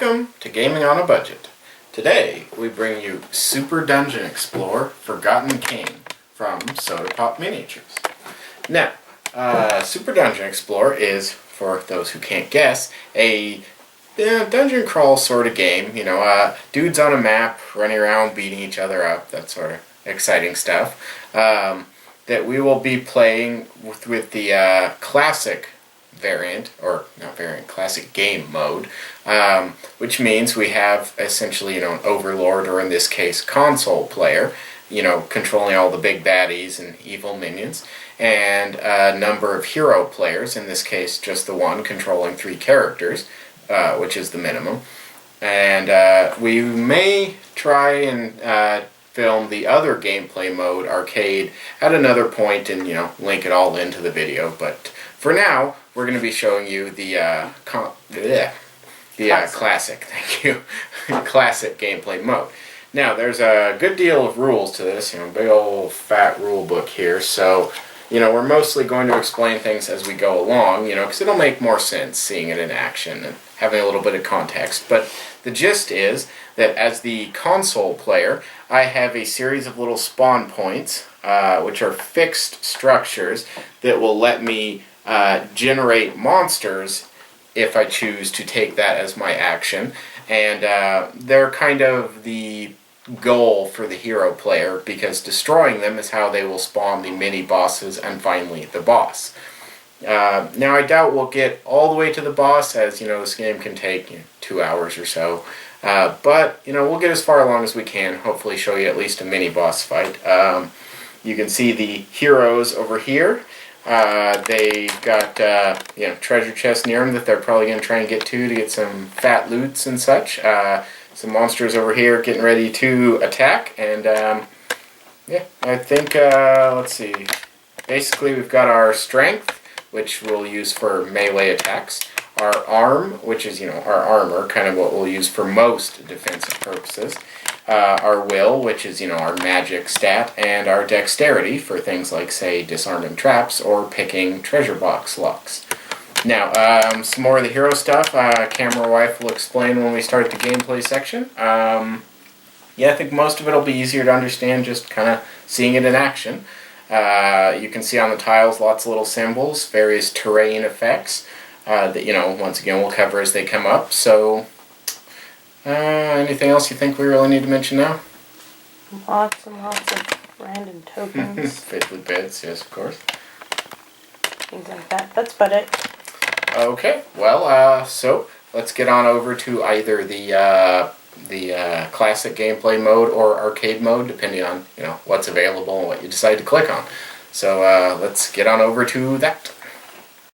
Welcome to Gaming on a Budget. Today we bring you Super Dungeon Explorer Forgotten King from Soda Pop Miniatures. Now, Super Dungeon Explorer is, for those who can't guess, a dungeon crawl sort of game. You know, dudes on a map running around beating each other up, that sort of exciting stuff. That we will be playing with the classic variant, or not variant, classic game mode, which means we have essentially, an overlord, or in this case, console player, controlling all the big baddies and evil minions, and a number of hero players, in this case just the one, controlling 3 characters, which is the minimum. And we may try and film the other gameplay mode, arcade, at another point and, link it all into the video. But for now, we're going to be showing you the classic, thank you, classic gameplay mode. Now, there's a good deal of rules to this, big old fat rule book here, so, we're mostly going to explain things as we go along, because it'll make more sense seeing it in action and having a little bit of context. But the gist is that as the console player, I have a series of little spawn points, which are fixed structures that will let me generate monsters if I choose to take that as my action. And they're kind of the goal for the hero player, because destroying them is how they will spawn the mini bosses and finally the boss. Now, I doubt we'll get all the way to the boss, as this game can take 2 hours or so. But we'll get as far along as we can. Hopefully, show you at least a mini boss fight. You can see the heroes over here. They got treasure chests near them that they're probably going to try and get to get some fat loots and such. Some monsters over here getting ready to attack, and I think let's see. Basically, we've got our strength, which we'll use for melee attacks. Our arm, which is, our armor, kind of what we'll use for most defensive purposes. Our will, which is, our magic stat, and our dexterity for things like, say, disarming traps or picking treasure box locks. Now, some more of the hero stuff, Camera Wife will explain when we start the gameplay section. I think most of it will be easier to understand just kind of seeing it in action. You can see on the tiles lots of little symbols, various terrain effects that, once again, we'll cover as they come up. So, anything else you think we really need to mention now? Lots and lots of random tokens. Faithfully bits, yes, of course. Things like that. That's about it. Okay, well, so let's get on over to either the classic gameplay mode or arcade mode, depending on, what's available and what you decide to click on. So, let's get on over to that.